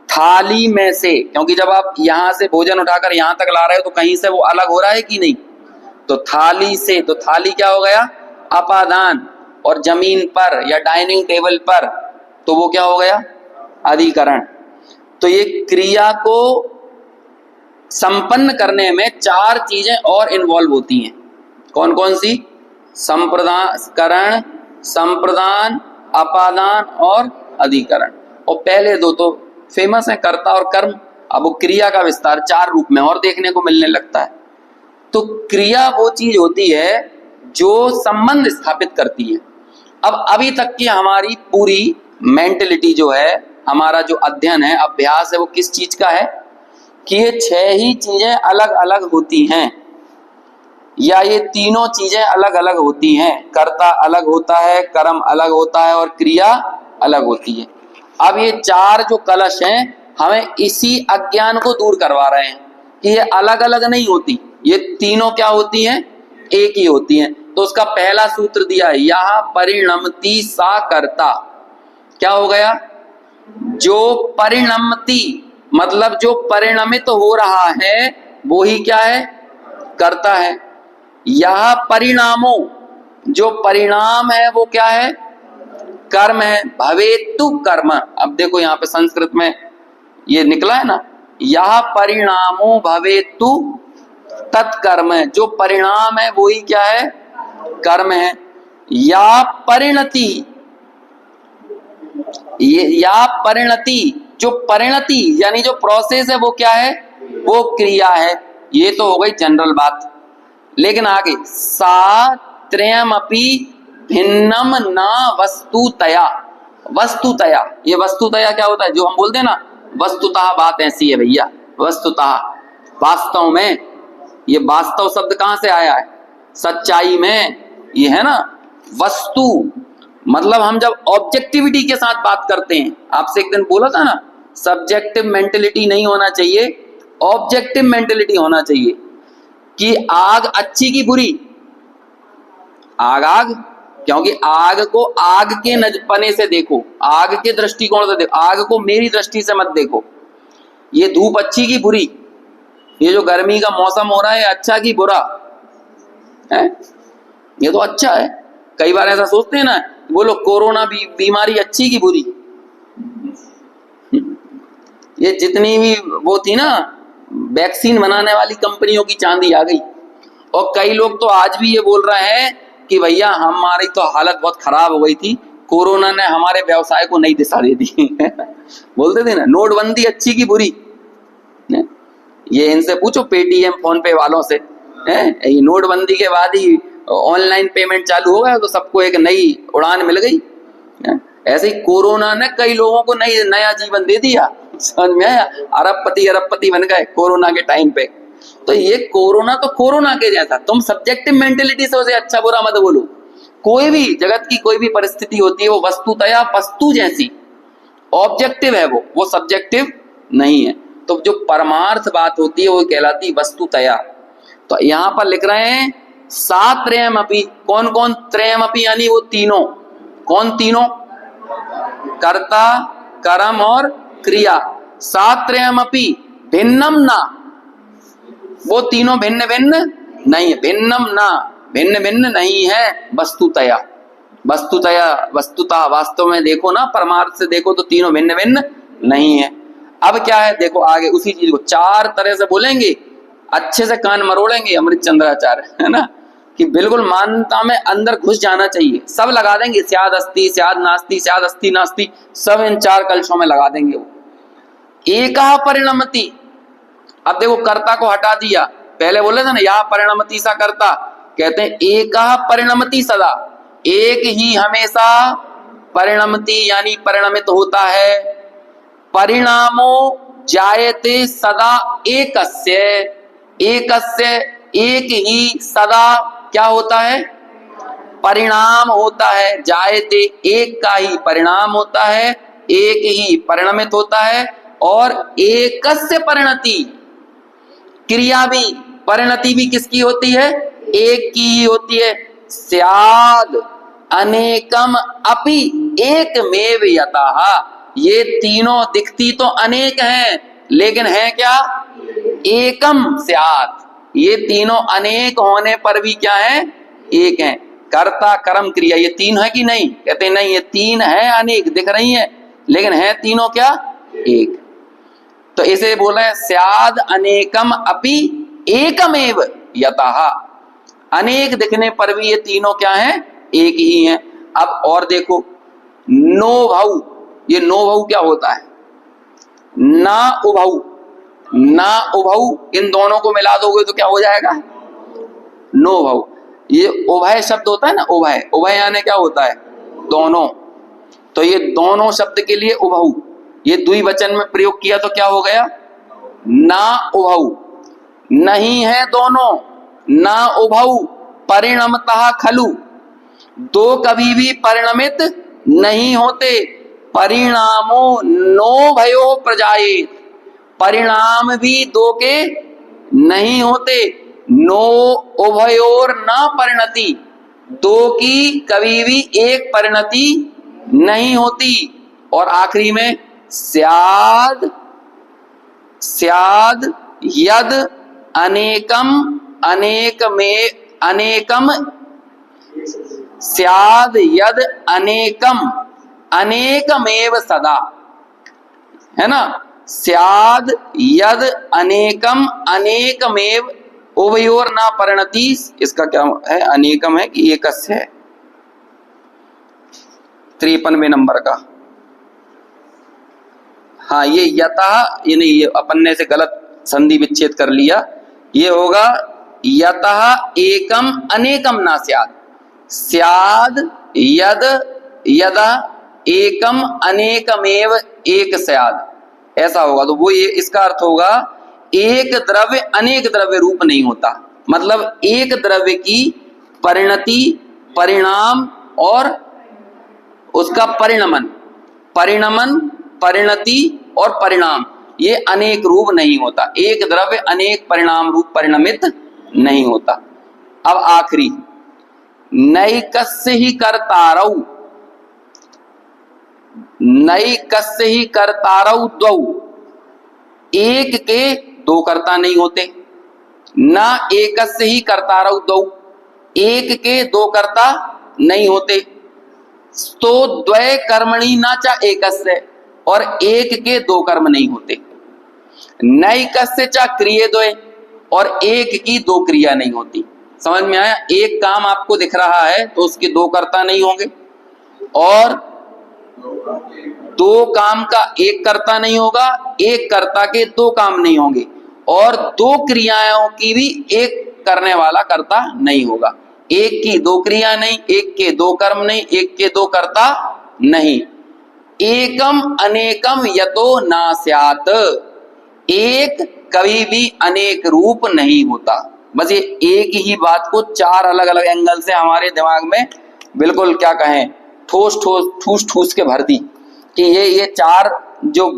थाली में से, क्योंकि जब आप यहां से भोजन उठाकर यहां तक ला रहे हो तो कहीं से वो अलग हो रहा है कि नहीं? तो थाली से, तो थाली क्या हो गया? अपादान। और जमीन पर या डाइनिंग टेबल पर, तो वो क्या हो गया? अधिकरण। तो ये क्रिया को संपन्न करने में 4 चीजें और इन्वॉल्व होती हैं। कौन कौन सी? संप्रदान, करण, संप्रदान, अपादान और अधिकरण। और पहले 2 तो फेमस है, कर्ता और कर्म। अब वो क्रिया का विस्तार 4 रूप में और देखने को मिलने लगता है। तो क्रिया वो चीज होती है जो संबंध स्थापित करती है। अब अभी तक की हमारी पूरी मेंटलिटी जो है, हमारा जो अध्ययन है, अभ्यास है, वो किस चीज का है? कि ये 6 ही चीजें अलग अलग होती हैं, या ये तीनों चीजें अलग अलग होती हैं। कर्ता अलग होता है, कर्म अलग होता है और क्रिया अलग होती है। अब ये 4 जो कलश हैं हमें इसी अज्ञान को दूर करवा रहे हैं कि ये अलग अलग नहीं होती, ये तीनों क्या होती हैं? एक ही होती हैं। तो उसका पहला सूत्र दिया है, यह परिणमति सा कर्ता। क्या हो गया? जो परिणमति मतलब जो परिणमित हो रहा है वो ही क्या है? कर्ता है। यह परिणामो, जो परिणाम है वो क्या है? कर्म है। भवेतु कर्म। अब देखो यहाँ पे संस्कृत में ये निकला है ना, यह परिणामो भवेतु तत्कर्म। जो परिणाम है वो ही क्या है? कर्म है। या परिणति, या परिणति, जो परिणति यानी जो प्रोसेस है वो क्या है? वो क्रिया है। ये तो हो गई जनरल बात। लेकिन आगे, सा त्रयमपि भिन्नम न वस्तुतया। वस्तुतया, ये वस्तुतया क्या होता है? जो हम बोलते हैं ना, वस्तुतः बात ऐसी है भैया, वस्तुतः, वास्तव में। ये वास्तव शब्द कहां से आया है? सच्चाई में, ये है ना वस्तु। मतलब हम जब ऑब्जेक्टिविटी के साथ बात करते हैं, आपसे एक दिन बोला था ना, सब्जेक्टिव मेंटेलिटी नहीं होना चाहिए, ऑब्जेक्टिव मेंटेलिटी होना चाहिए। कि आग अच्छी की बुरी? आग, क्योंकि आग को आग के पने से देखो, आग के दृष्टिकोण से देखो, आग को मेरी दृष्टि से मत देखो। ये धूप अच्छी की बुरी? ये जो गर्मी का मौसम हो रहा है अच्छा की बुरा है? ये तो अच्छा है। कई बार ऐसा सोचते हैं ना, बोलो कोरोना बीमारी अच्छी की बुरी? ये जितनी भी वो थी ना वैक्सीन बनाने वाली कंपनियों की चांदी आ गई। और कई लोग तो आज भी ये बोल रहे हैं कि भैया हमारी तो हालत बहुत खराब हो गई थी, कोरोना ने हमारे व्यवसाय को नई दिशा दे दी। बोलते थे ना, नोटबंदी अच्छी की बुरी? ये इनसे पूछो पेटीएम फोन पे वालों से, ये नोटबंदी के बाद ही ऑनलाइन पेमेंट चालू हो गया तो सबको एक नई उड़ान मिल गई। ऐसे ही कोरोना ने कई लोगों को नया जीवन दे दिया, समझ में आया? अरबपति बन गए कोरोना के टाइम पे। तो ये कोरोना तो कोरोना के जैसा, तुम सब्जेक्टिव मेंटेलिटी से उसे अच्छा बुरा मत बोलो। कोई भी जगत की कोई भी परिस्थिति होती है वो वस्तुतया वस्तु जैसी ऑब्जेक्टिव है, वो सब्जेक्टिव नहीं है। तो जो परमार्थ बात होती है वो कहलाती वस्तुतया। तो यहां पर लिख रहे हैं सात्रयमपि। कौन कौन त्रयमपि? यानी वो तीनों। कौन तीनों? कर्ता, कर्म और क्रिया। सात्रयमपि भिन्नम ना, वो तीनों भिन्न भिन्न नहीं है। भिन्नम ना, भिन्न भिन्न नहीं है वस्तुतया। वस्तुतः वास्तव में देखो ना, परमार्थ से देखो तो तीनों भिन्न भिन्न नहीं है। अब क्या है देखो आगे, उसी चीज को चार तरह से बोलेंगे, अच्छे से कान मरोड़ेंगे अमृत चंद्राचार्य, है ना, कि बिल्कुल मान्यता में अंदर घुस जाना चाहिए। सब लगा देंगे, स्याद अस्ति, स्याद नास्ति, स्याद अस्ति नास्ति, सब इन चार कलशों में लगा देंगे। वो एकः परिणमति। अब देखो कर्ता को हटा दिया, पहले बोले थे ना या परिणमति सा कर्ता, कहते हैं एकः परिणमति सदा, एक ही हमेशा परिणमति यानी परिणमित होता है। परिणामो जायते सदा एकस्य, एकस्य एक ही सदा क्या होता है? परिणाम होता है। जायते एक का ही परिणाम होता है, एक ही परिणमित होता है। और एकस्य परिणति, क्रिया भी, परिणति भी किसकी होती है? एक की ही होती है। स्याद अनेकम अपि एकमेव यतः। ये तीनों दिखती तो अनेक हैं, लेकिन है क्या? एकम स्यात्। ये तीनों अनेक होने पर भी क्या है? एक हैं। कर्ता, कर्म, क्रिया, ये तीन है कि नहीं? कहते नहीं, ये तीन है, अनेक दिख रही हैं, लेकिन है तीनों क्या? एक। तो इसे बोल रहे हैं स्याद अनेकम अपि एकमेव यतः। अनेक दिखने पर भी ये तीनों क्या हैं? एक ही हैं। अब और देखो, नो भऊ, ये नो भऊ क्या होता है? ना उभऊ, ना उभऊ, इन दोनों को मिला दोगे तो क्या हो जाएगा? नो भऊ। ये उभय शब्द होता है ना, उभय, उभय यानी क्या होता है? दोनों। तो ये दोनों शब्द के लिए उभऊ, ये द्विवचन में प्रयोग किया तो क्या हो गया? ना उभऊ, नहीं है दोनों। ना उभऊ परिणमतः खलु, दो कभी भी परिणमित नहीं होते। परिणामो नो भयो प्रजायेत, परिणाम भी दो के नहीं होते। नो उभयोर न परिणति, दो की कभी भी एक परिणति नहीं होती। और आखिरी में स्याद, स्याद यद अनेकम अनेक में अनेकम, स्याद यद अनेकम अनेकमेव सदा, है ना। स्याद यद अनेकम अनेकमेव उभयोर ना परिणति, इसका क्या है? अनेकम है कि एकस्य है? 53वें नंबर का। हाँ, ये यतः, ये नहीं, ये अपन ने से गलत संधि विच्छेद कर लिया। ये होगा यतः एकम अनेकम ना स्याद, स्याद यद यदा एकम अनेकमेव एक स्याद, ऐसा होगा। तो वो ये इसका अर्थ होगा एक द्रव्य अनेक द्रव्य रूप नहीं होता। मतलब एक द्रव्य की परिणति, परिणाम और उसका परिणमन, परिणमन, परिणति और परिणाम, ये अनेक रूप नहीं होता। एक द्रव्य अनेक परिणाम रूप परिणमित नहीं होता। अब आखिरी, नैकस्य ही कर्तारौ, नैकस्य ही कर्तारौ द्वौ, एक के दो कर्ता नहीं होते। न एकस्य ही कर्तारौ द्वौ, एक के दो कर्ता नहीं होते। तो द्वय कर्मणि न च एकस्य, और एक के दो कर्म नहीं होते। नैकस्य च क्रिये द्वय, और एक की दो क्रिया नहीं होती। समझ में आया? एक काम आपको दिख रहा है तो उसके दो कर्ता नहीं होंगे, और दो काम का एक कर्ता नहीं होगा, एक कर्ता के दो काम नहीं होंगे, और दो क्रियाओं की भी एक करने वाला कर्ता नहीं होगा। एक की दो क्रिया नहीं, एक के दो कर्म नहीं, एक के दो कर्ता नहीं। एकम अनेकम यतो ना स्यात्, एक कभी भी अनेक रूप नहीं होता। बस ये एक ही बात को चार अलग अलग एंगल से हमारे दिमाग में बिल्कुल क्या कहें ठोस ठोस ठूस ठूस के भर दी कि ये चार जो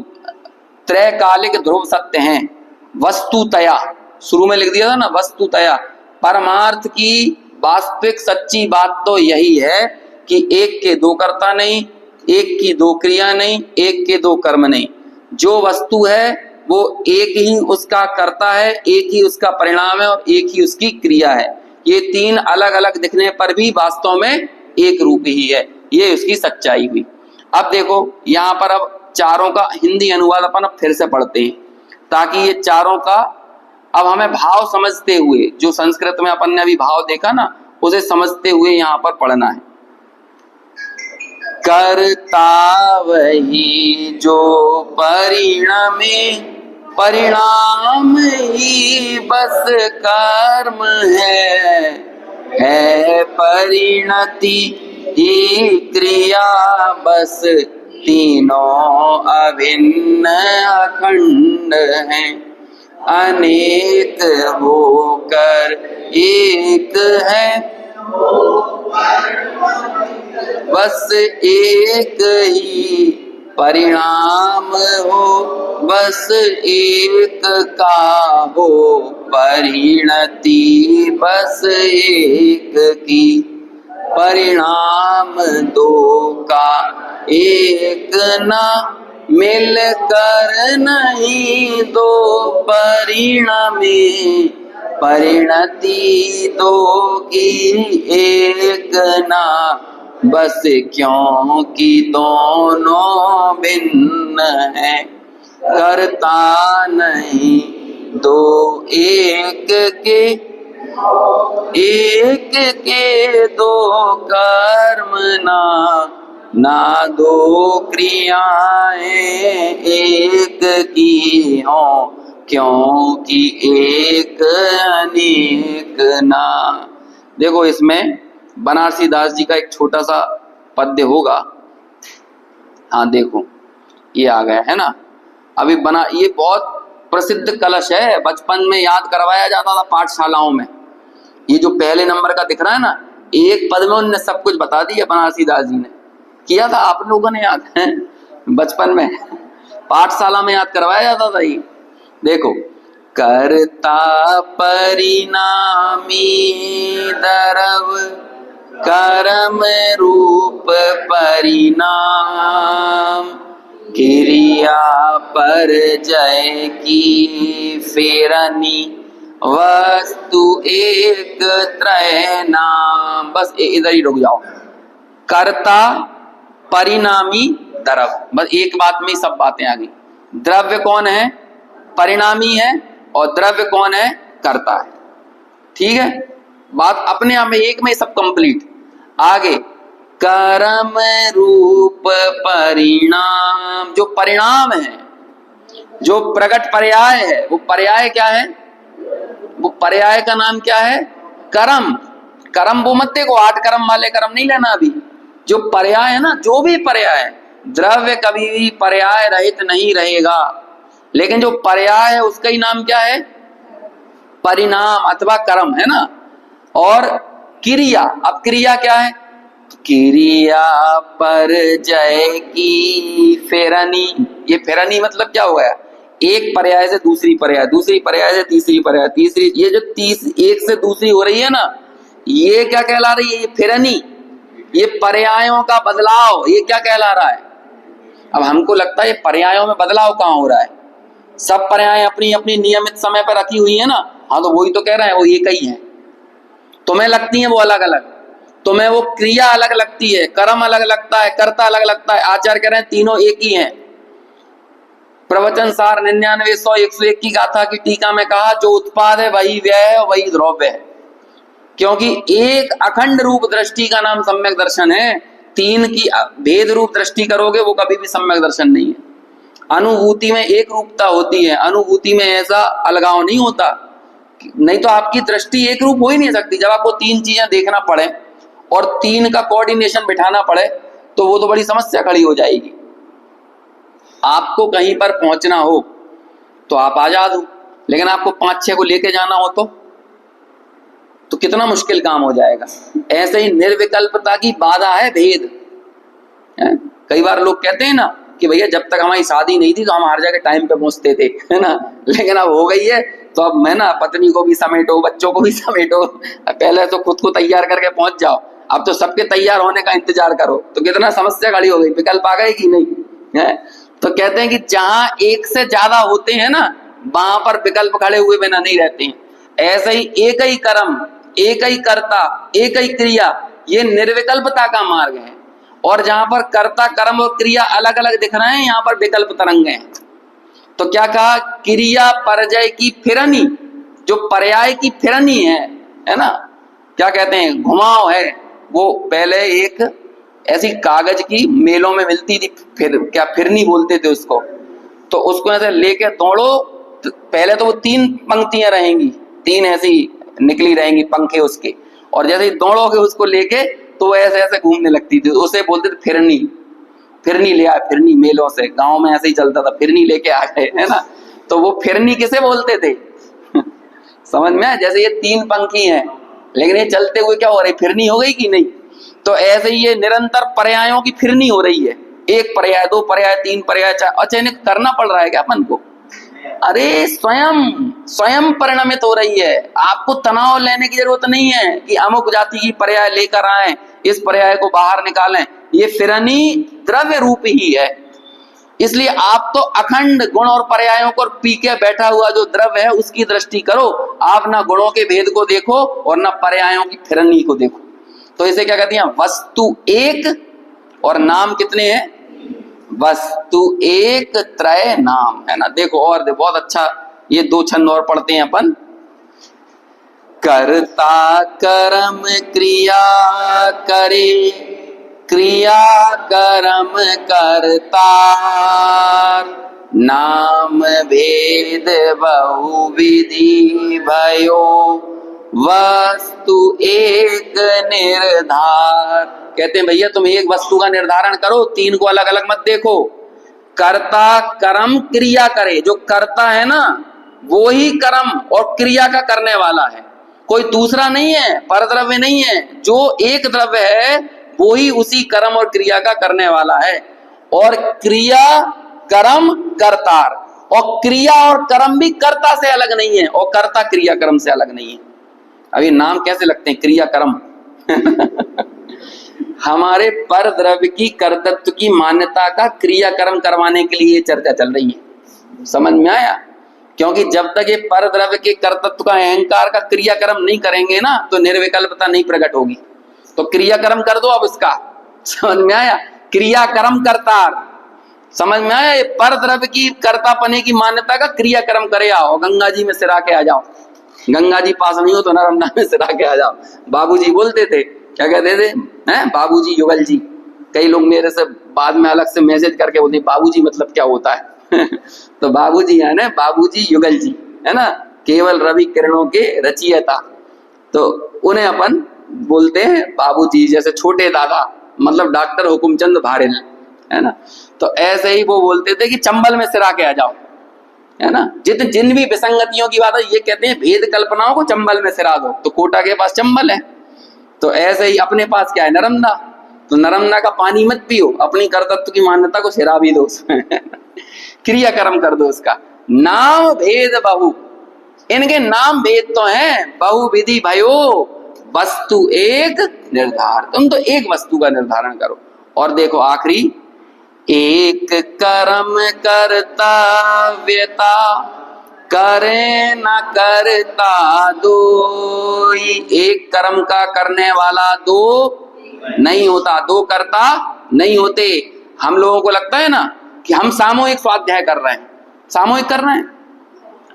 त्रैकालिक ध्रुव सत्य हैं, वस्तुतया शुरू में लिख दिया था ना, वस्तुतया परमार्थ की वास्तविक सच्ची बात तो यही है कि एक के दो कर्ता नहीं, एक की दो क्रिया नहीं, एक के दो कर्म नहीं। जो वस्तु है वो एक ही उसका कर्ता है, एक ही उसका परिणाम है और एक ही उसकी क्रिया है। ये तीन अलग अलग दिखने पर भी वास्तव में एक रूप ही है। ये उसकी सच्चाई हुई। अब देखो यहाँ पर अब चारों का हिंदी अनुवाद अपन अब फिर से पढ़ते हैं ताकि ये चारों का अब हमें भाव समझते हुए, जो संस्कृत में अपन ने अभी भाव देखा ना, उसे समझते हुए यहाँ पर पढ़ना है। कर्ता वही जो परिणमे, परिणाम ही बस कर्म है परिणति ही क्रिया बस तीनों अभिन्न अखंड हैं। अनेक होकर एक है बस एक ही परिणाम हो, बस एक का हो परिणति बस एक की। परिणाम दो का एक ना मिल कर नहीं दो परिणमे, परिणति दो की एक ना बस क्योंकि दोनों भिन्न हैं। करता नहीं दो एक के दो कर्म ना दो क्रियाएं एक की हो, क्योंकि एक अनेक ना। देखो इसमें बनारसी दास जी का एक छोटा सा पद्य होगा। हाँ देखो ये आ गया है ना। अभी बना, ये बहुत प्रसिद्ध कलश है, बचपन में याद करवाया जाता था पाठशालाओं में। ये जो पहले नंबर का दिख रहा है ना, एक पद में उनने सब कुछ बता दिया। बनारसी दास जी ने किया था, आप लोगों ने याद है बचपन में पाठशाला में याद करवाया जाता था ये। देखो कर्ता परिणामी द्रव कर्म रूप परिणाम, क्रिया पर जय की फेरनी वस्तु एक त्रय नाम। बस इधर ही रुक जाओ। कर्ता परिणामी द्रव, बस एक बात में सब बातें आ गई। द्रव्य कौन है? परिणामी है। और द्रव्य कौन है? कर्ता है। ठीक है, बात अपने आप में एक में सब कंप्लीट। आगे कर्म रूप परिणाम, जो परिणाम है, जो प्रकट पर्याय है, वो पर्याय क्या है? वो पर्याय का नाम क्या है? कर्म। कर्म वो मत देखो, 8 कर्म वाले कर्म नहीं लेना अभी। जो पर्याय है ना, जो भी पर्याय, द्रव्य कभी भी पर्याय रहित नहीं रहेगा, लेकिन जो पर्याय है उसका ही नाम क्या है? परिणाम अथवा कर्म, है ना। और क्रिया, अब क्रिया क्या है? क्रिया पर जय की फेरनी। ये फेरनी मतलब क्या हो गया? एक पर्याय से दूसरी पर्याय, दूसरी पर्याय से तीसरी पर्याय, तीसरी, ये जो एक से दूसरी हो रही है ना, ये क्या कहला रही है? ये फेरनी, ये पर्यायों का बदलाव, ये क्या कहला रहा है? अब हमको लगता है ये पर्यायों में बदलाव कहाँ हो रहा है? सब पर्याय अपनी अपनी नियमित समय पर रखी हुई है ना। हाँ तो वही तो कह रहे हैं, वो एक ही है। तुम्हें लगती है वो अलग अलग, तुम्हें वो क्रिया अलग लगती है, कर्म अलग लगता है, कर्ता अलग लगता है। आचार्य कह रहे हैं तीनों एक ही हैं। प्रवचन सार 99-100-101 की गाथा की टीका में कहा, जो उत्पाद है वही व्यय है, वही द्रव्य है। क्योंकि एक अखंड रूप दृष्टि का नाम सम्यक दर्शन है। तीन की भेद रूप दृष्टि करोगे वो कभी भी सम्यक दर्शन नहीं है। अनुभूति में एक रूपता होती है, अनुभूति में ऐसा अलगाव नहीं होता। नहीं तो आपकी दृष्टि एक रूप हो ही नहीं सकती। जब आपको 3 चीजें देखना पड़े और 3 का कोऑर्डिनेशन बिठाना पड़े तो वो तो बड़ी समस्या खड़ी हो जाएगी। आपको कहीं पर पहुंचना हो तो आप आजाद हो, लेकिन आपको 5-6 को लेके जाना हो तो कितना मुश्किल काम हो जाएगा। ऐसे ही निर्विकल्पता की बाधा है भेद। कई बार लोग कहते हैं ना कि भैया जब तक हमारी शादी नहीं थी तो हम हर जगह टाइम पे पहुंचते थे, है ना, लेकिन अब हो गई है तो अब मैं ना पत्नी को भी समेटो, बच्चों को भी समेटो, पहले तो खुद को तैयार करके पहुंच जाओ, अब तो सबके तैयार होने का इंतजार करो, तो कितना समस्या खड़ी हो गई, विकल्प आ गए कि नहीं है। तो कहते हैं कि जहां एक से ज्यादा होते हैं ना वहां पर विकल्प खड़े हुए बिना नहीं रहते हैं। ऐसे ही एक ही कर्म, एक ही कर्ता, एक ही क्रिया, ये निर्विकल्पता का मार्ग है। और जहां पर कर्ता कर्म और क्रिया अलग अलग दिख रहे हैं, यहां पर विकल्प तरंग हैं। तो क्या कहा, क्रिया पर्याय की फिरनी, जो पर्याय की फिरनी है ना, क्या कहते हैं, घुमाव है, वो पहले एक ऐसी कागज की मेलों में मिलती थी, फिर क्या फिरनी बोलते थे उसको, तो उसको ऐसे लेके दौड़ो, तो पहले तो वो 3 पंक्तियां रहेंगी, 3 ऐसी निकली रहेंगी पंखे उसके, और जैसे ही दौड़ोगे उसको लेके तो वो ऐसे ऐसे घूमने लगती थी, उसे बोलते थे फिरनी। फिरनी ले आए, फिरनी मेलों से, गांव में ऐसे ही चलता था, फिरनी लेके आ गए, है ना। तो वो फिरनी किसे बोलते थे समझ में, जैसे ये 3 पंखी हैं लेकिन ये चलते हुए क्या हो रही, फिरनी हो गई कि नहीं। तो ऐसे ही ये निरंतर पर्यायों की फिरनी हो रही है, 1 पर्याय, 2 पर्याय, 3 पर्याय, अच्छा इन्हें करना पड़ रहा है क्या अपन को, अरे स्वयं परिणमित हो रही है। आपको तनाव लेने की जरूरत नहीं है कि अमुक जाति की पर्याय लेकर आए, इस पर्याय को बाहर निकालें, ये फिरनी द्रव्य रूप ही है। इसलिए आप तो अखंड गुण और पर्यायों को पी के बैठा हुआ जो द्रव्य है उसकी दृष्टि करो, आप ना गुणों के भेद को देखो और ना पर्यायों की फिरनी को देखो। तो इसे क्या कहते हैं, वस्तु एक और नाम कितने हैं, वस्तु एक त्रय नाम, है ना। देखो और बहुत अच्छा, ये 2 छंद और पढ़ते हैं अपन। कर्ता कर्म क्रिया करे, क्रिया कर्म करता, नाम भेद बहुविधि भयो, वस्तु एक निर्धार। कहते हैं भैया तुम एक वस्तु का निर्धारण करो, 3 को अलग अलग मत देखो। कर्ता कर्म क्रिया करे, जो कर्ता है ना वो ही कर्म और क्रिया का करने वाला है, कोई दूसरा नहीं है, परद्रव्य नहीं है, जो एक द्रव्य है वो ही उसी कर्म और क्रिया का करने वाला है। और क्रिया कर्म कर्तार, और क्रिया और कर्म भी कर्ता से अलग नहीं है और कर्ता क्रिया कर्म से अलग नहीं है। अभी नाम कैसे लगते हैं, क्रिया कर्म हमारे पर द्रव्य की कर्तृत्व की मान्यता का क्रिया कर्म करवाने के लिए चर्चा चल रही है, समझ में आया। क्योंकि जब तक ये पर द्रव्य के कर्तृत्व का अहंकार का क्रियाक्रम नहीं करेंगे ना तो निर्विकल्पता नहीं प्रकट होगी। तो क्रियाक्रम कर दो अब इसका, समझ में आया, क्रियाक्रम करतार, समझ में आया। ये पर द्रव्य की कर्तापने की मान्यता का क्रियाक्रम करे आओ, गंगा जी में सिरा के आ जाओ, गंगा जी पास नहीं हो तो नर्मदा में सिरा के आ जाओ। बाबूजी बोलते थे, क्या कहते थे, हैं बाबूजी युगल जी। कई लोग मेरे से बाद में अलग से मैसेज करके बोलते बाबूजी मतलब क्या होता है तो बाबूजी है ना, बाबूजी युगल जी, है ना, केवल रवि किरणों के रचयिता, तो उन्हें अपन बोलते हैं बाबूजी। जैसे छोटे दादा मतलब डॉक्टर हुकुमचंद भारेल, है ना। तो ऐसे ही वो बोलते थे कि चंबल में सिरा के आ जाओ, है ना। जिन भी विसंगतियों की बात है ये कहते हैं भेद कल्पनाओं को चंबल में सिरा दो, तो कोटा के पास चंबल है, तो ऐसे ही अपने पास क्या है, नर्मदा। तो नर्मदा का पानी मत पियो, अपनी कर्तृत्व की मान्यता को सिरा भी दो उसमें क्रिया कर्म कर दो उसका। नाम भेद बहु, इनके नाम भेद तो हैं, बहुविधि भयो, वस्तु एक निर्धार। तुम तो एक वस्तु का निर्धारण करो। और देखो आखिरी, एक कर्म कर्तव्यता, करे न करता दो। एक कर्म का करने वाला दो नहीं होता, 2 करता नहीं होते। हम लोगों को लगता है ना कि हम सामूहिक स्वाध्याय कर रहे हैं, सामूहिक कर रहे हैं,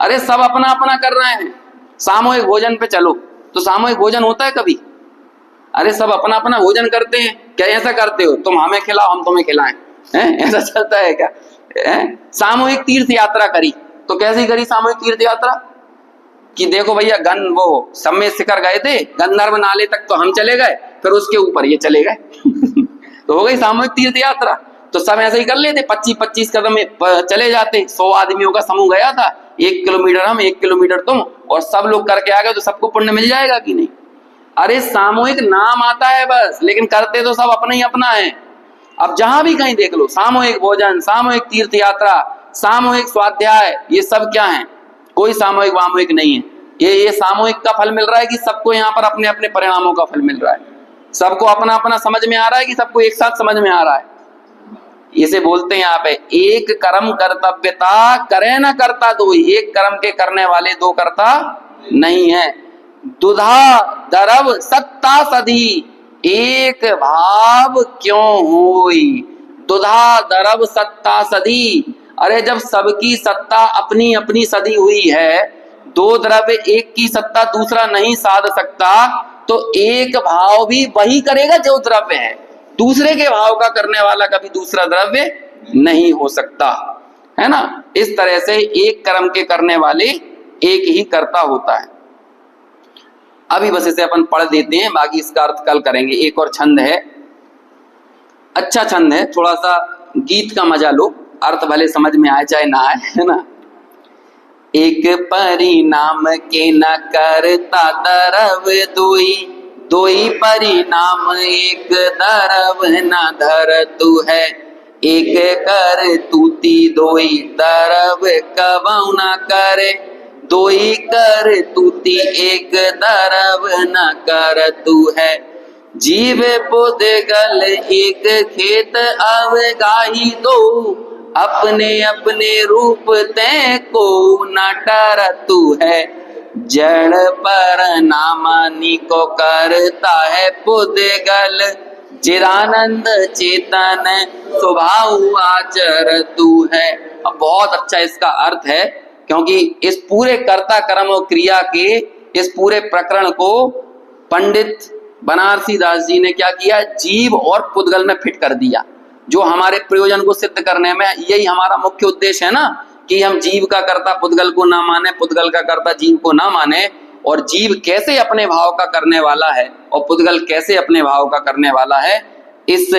अरे सब अपना अपना कर रहे हैं। सामूहिक भोजन पे चलो तो सामूहिक भोजन होता है कभी, अरे सब अपना अपना भोजन करते हैं। क्या ऐसा करते हो, तुम हमें खिलाओ हम तुम्हें खिलाएं, हैं? ऐसा चलता है क्या? सामूहिक तीर्थ यात्रा करी तो कैसी करी सामूहिक तीर्थ यात्रा, कि देखो भैया वो सम्मेद शिखर गए थे, गंधर्व नाले तक तो हम चले गए, फिर उसके ऊपर ये चले गए तो हो गई सामूहिक तीर्थ यात्रा। तो सब ऐसे ही कर लेते, 25-25 कदम चले जाते। 100 आदमियों का समूह गया था, 1 किलोमीटर हम 1 किलोमीटर तुम, और सब लोग करके आ गए तो सबको पुण्य मिल जाएगा कि नहीं? अरे सामूहिक नाम आता है बस, लेकिन करते तो सब अपना ही अपना है। अब जहां भी कहीं देख लो, सामूहिक भोजन, सामूहिक तीर्थ यात्रा, सामूहिक स्वाध्याय, ये सब क्या है? कोई सामूहिक वामूहिक नहीं है। ये सामूहिक का फल मिल रहा है कि सबको यहाँ पर अपने अपने परिणामों का फल मिल रहा है, सबको अपना अपना समझ में आ रहा है कि सबको एक साथ समझ में आ रहा है। इसे बोलते हैं यहाँ पे एक कर्म कर्तव्यता, करे न करता दो। एक कर्म के करने वाले दो करता नहीं है। दुधा दरव सत्ता सधी, एक भाव क्यों होई। दुधा दरव सत्ता सधी, अरे जब सबकी सत्ता अपनी अपनी सदी हुई है, दो द्रव्य एक की सत्ता दूसरा नहीं साध सकता, तो एक भाव भी वही करेगा जो द्रव्य है। दूसरे के भाव का करने वाला कभी दूसरा द्रव्य नहीं हो सकता, है ना। इस तरह से एक कर्म के करने वाले एक ही कर्ता होता है। अभी बस इसे अपन पढ़ देते हैं, बाकी इसका अर्थ कल करेंगे। एक और छंद है, अच्छा छंद है, थोड़ा सा गीत का मजा लो, अर्थ भले समझ में आए चाहे ना आए, है ना। एक परिणाम के न करता दरव दोई, दोई परिणाम एक दरव न धर तू है। एक कर तूती दोई दरव कबहु न करे, दोई कर तूती एक दरव न कर तू है। जीव पुद्गल एक खेत अवगाही दो, अपने अपने रूप तै को न टरतु है। जड़ पर नामानी को करता है पुद्गल, चिदानंद चेतन स्वभाव आचर तू है। अब बहुत अच्छा इसका अर्थ है, क्योंकि इस पूरे कर्ता कर्म और क्रिया के इस पूरे प्रकरण को पंडित बनारसी दास जी ने क्या किया, जीव और पुद्गल में फिट कर दिया। जो हमारे प्रयोजन को सिद्ध करने में, यही हमारा मुख्य उद्देश्य है ना, कि हम जीव का कर्ता पुद्गल को ना माने, पुद्गल का कर्ता जीव को ना माने, और जीव कैसे अपने भाव का करने वाला है और पुद्गल कैसे अपने भाव का करने वाला है। इस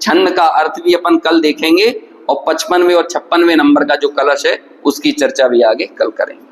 छंद का अर्थ भी अपन कल देखेंगे, और 55वें और 56वें नंबर का जो कलश है उसकी चर्चा भी आगे कल करेंगे।